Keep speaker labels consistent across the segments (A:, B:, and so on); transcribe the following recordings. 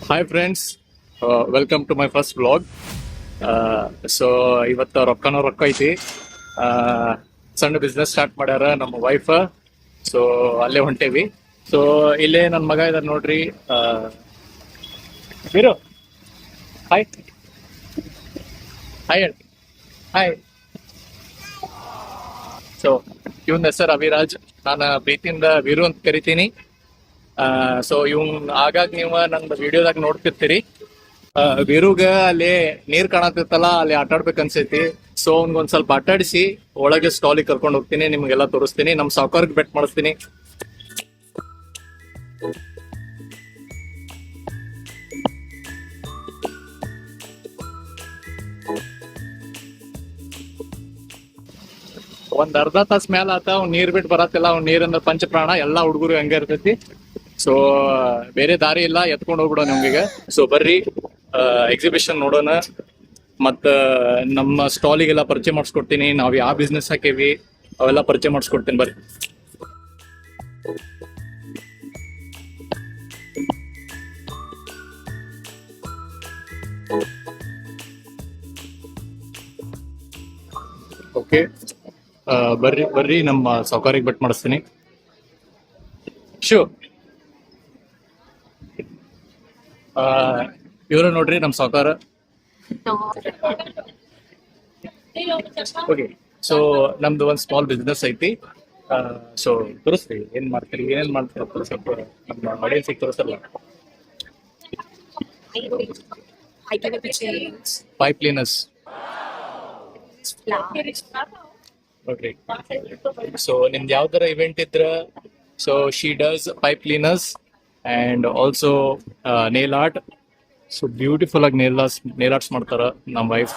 A: Hi friends, welcome to my first vlog. So ಇವತ್ತು ರೊಕ್ಕ ಐತಿ. ಸಣ್ಣ ಬಿಸ್ನೆಸ್ ಸ್ಟಾರ್ಟ್ ಮಾಡ್ಯಾರ ನಮ್ಮ ವೈಫ್. ಸೊ ಅಲ್ಲೇ ಹೊಂಟೇವಿ. ಸೊ ಇಲ್ಲೇ ನನ್ನ ಮಗ ಇದಾರೆ ನೋಡ್ರಿ. ಬೀರು, ಹಾಯ್ ಹಾಯ್ ಹೇಳಿ. ಹಾಯ್. ಸೊ ಇವನ್ ಹೆಸರು ಅವಿರಾಜ್. ನಾನು ಪ್ರೀತಿಯಿಂದ ವೀರು ಅಂತ ಕರಿತೀನಿ. ಸೊ ಇವ್ನ್ ಆಗಾಗ ನೀವು ನನ್ನ ವಿಡಿಯೋದಾಗ ನೋಡ್ತಿರ್ತೀರಿ. ವೀರುಗ ಅಲ್ಲಿ ನೀರ್ ಕಾಣತಿತ್ತಲ್ಲ, ಅಲ್ಲಿ ಆಟ ಆಡ್ಬೇಕು ಅನ್ಸೈತಿ. ಸೊ ಅವ್ನ್ಗೊಂದ್ ಸ್ವಲ್ಪ ಆಟ ಆಡಿಸಿ ಒಳಗೆ ಸ್ಟಾಲಿಗೆ ಕರ್ಕೊಂಡು ಹೋಗ್ತೀನಿ, ನಿಮ್ಗೆಲ್ಲ ತೋರಿಸ್ತೀನಿ, ನಮ್ ಸಾವುಕಾರ್ಗೆ ಬೆಟ್ ಮಾಡಿಸ್ತೀನಿ. ಒಂದ್ ಅರ್ಧ ತಾಸ್ ಮ್ಯಾಲ ಆತ ಅವ್ನ್ ನೀರ್ ಬಿಟ್ಟು ಬರತ್ತಿಲ್ಲ. ಅವ್ನ್ ನೀರಿಂದ ಪಂಚಪ್ರಾಣ, ಎಲ್ಲಾ ಹುಡುಗರು ಹಂಗ ಇರ್ತೈತಿ. ಸೊ ಬೇರೆ ದಾರಿ ಇಲ್ಲ, ಎತ್ಕೊಂಡು ಹೋಗ್ಬಿಡೋ ನಿಮ್ಗೆ. ಸೊ ಬರ್ರಿ ಎಕ್ಸಿಬಿಷನ್ ನೋಡೋಣ. ಮತ್ತ ನಮ್ಮ ಸ್ಟಾಲಿಗೆಲ್ಲ ಪರಿಚಯ ಮಾಡಿಸ್ಕೊಡ್ತೀನಿ. ನಾವ್ ಯಾವ ಬಿಸ್ನೆಸ್ ಹಾಕೇವಿ ಅವೆಲ್ಲ ಪರಿಚಯ ಮಾಡಿಸ್ಕೊಡ್ತೀನಿ, ಬರ್ರಿ. ಓಕೆ, ಬರ್ರಿ ನಮ್ಮ ಸಾವುಕಾರಿಗೆ ಬೆಟ್ ಮಾಡಿಸ್ತೀನಿ. ಶೂ ಇವ್ರು ನೋಡ್ರಿ ನಮ್ ಸಾವುಕಾರ. ಓಕೆ, ಸೊ ನಮ್ದು ಒಂದ್ ಸ್ಮಾಲ್ ಬಿಸ್ನೆಸ್ ಐತಿ. ಸೊ ತೋರಿಸ್ರಿ ಏನ್ ಮಾಡ್ತೀರಿ, ಏನೇನ್ ಮಾಡ್ತೀರ ಸ್ವಲ್ಪ ನಮ್ಮ ಆಡಿಯನ್ಸಿಗೆ ತೋರಿಸಲ್ಲ. Pipe cleaners. ಓಕೆ, ಸೊ ನಿಮ್ದು ಯಾವ್ದಾರ ಇವೆಂಟ್ ಇದ್ರ, so she does pipe cleaners and also nail art. So beautiful ಆಗಿ ನೇಲ್ ಆರ್ಟ್ಸ್ ಮಾಡ್ತಾರ ನಮ್ಮ ವೈಫ್.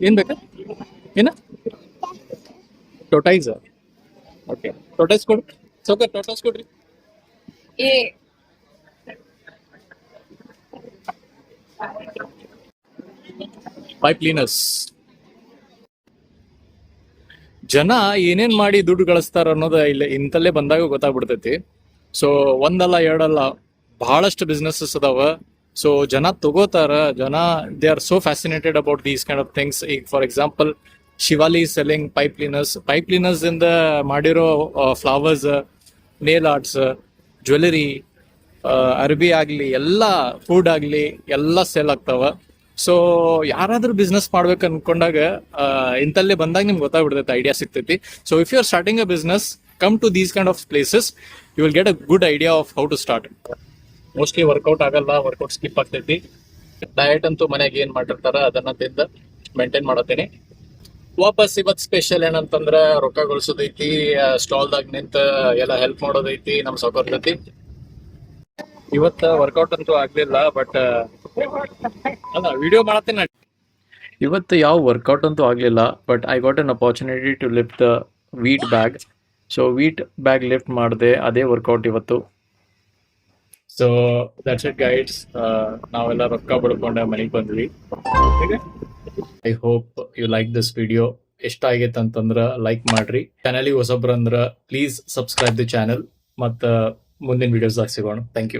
A: ಏನ್ ಬೇಕಾ, ಏನ ಟೊಟೈಸ್? ಓಕೆ, ಟೊಟೈಸ್ ಕೊಡು ಸೌಕರ್, ಟೊಟೈಸ್ ಕೊಡ್ರಿ. Pipe cleaners. ಜನ ಏನೇನ್ ಮಾಡಿ ದುಡ್ಡು ಗಳಿಸ್ತಾರ ಅನ್ನೋದು ಇಲ್ಲ ಇಂತಲ್ಲೇ ಬಂದಾಗ ಗೊತ್ತಾಗ್ಬಿಡ್ತೈತಿ. ಸೊ ಒಂದಲ್ಲ ಎರಡಲ್ಲ ಬಹಳಷ್ಟು ಬಿಸ್ನೆಸಸ್ ಅದಾವ. ಸೊ ಜನ ತಗೋತಾರ. ಜನ they are so fascinated about these kind of things. ಈಗ for example Shivali selling pipe cleaners. Pipe cleaners ಇಂದ ಮಾಡಿರೋ ಫ್ಲವರ್ಸ್, ನೇಲ್ ಆರ್ಟ್ಸ್, ಜ್ಯುವೆಲರಿ, ಅರ್ಬಿ ಆಗ್ಲಿ, ಎಲ್ಲ ಫುಡ್ ಆಗ್ಲಿ ಎಲ್ಲ ಸೇಲ್ ಆಗ್ತಾವ. ಸೊ ಯಾರಾದ್ರೂ ಬಿಸ್ನೆಸ್ ಮಾಡ್ಬೇಕು ಅನ್ಕೊಂಡಾಗ ಇಂತಲ್ಲೇ ಬಂದಾಗ ನಿಮ್ಗೆ ಗೊತ್ತಾಗ್ಬಿಡ್ತೈತೆ, ಐಡಿಯಾ ಸಿಗ್ತೈತಿ. So if you are starting a business, come to these kind of places, you will get a good idea of how to start. Mostly workout ಆಗಲ್ಲ, ವರ್ಕೌಟ್ ಸ್ಕಿಪ್ ಆಗ್ತೈತಿ. ಡಯಟ್ ಅಂತೂ ಮನೆಯಾಗ ಏನ್ ಮಾಡಿರ್ತಾರ ಅದನ್ನ ತಿಂದ ಮೇಂಟೈನ್ ಮಾಡತ್ತೇನೆ. ವಾಪಸ್ ಇವತ್ ಸ್ಪೆಷಲ್ ಏನಂತಂದ್ರ ರೊಕ್ಕ ಗಳಿಸೋದೈತಿ, ಸ್ಟಾಲ್ದಾಗ ನಿಂತ ಎಲ್ಲ ಹೆಲ್ಪ್ ಮಾಡೋದೈತಿ ನಮ್ ಸಾವುಕಾರ ಜೊತೆ. ಇವತ್ತ ವರ್ಕೌಟ್ ಅಂತೂ ಆಗ್ಲಿಲ್ಲ, ಬಟ್ ಅಲ್ಲ ವಿಡಿಯೋ ಮಾಡತ್ತೇನೆ. ಇವತ್ತು ಯಾವ ವರ್ಕೌಟ್ ಅಂತೂ ಆಗ್ಲಿಲ್ಲ, but I got an opportunity to lift the wheat bag. So wheat bag lift ಮಾಡಿದೆ, ಅದೇ ವರ್ಕೌಟ್ ಇವತ್ತು. So that's it guys. ನಾವೆಲ್ಲ ರೊಕ್ಕ ಬಡ್ಕೊಂಡೆ ಮನೆಗೆ ಬಂದ್ವಿ. I hope you like this video. ಇಷ್ಟ ಆಗೈತೆ ಅಂತಂದ್ರ ಲೈಕ್ ಮಾಡ್ರಿ. ಚಾನಲಿಗೆ ಹೊಸಬ್ರ ಅಂದ್ರ ಪ್ಲೀಸ್ ಸಬ್ಸ್ಕ್ರೈಬ್ ದಿ ಚಾನಲ್. ಮತ್ತ ಮುಂದಿನ ವಿಡಿಯೋಸ್ ಸಿಗೋಣ. Thank you.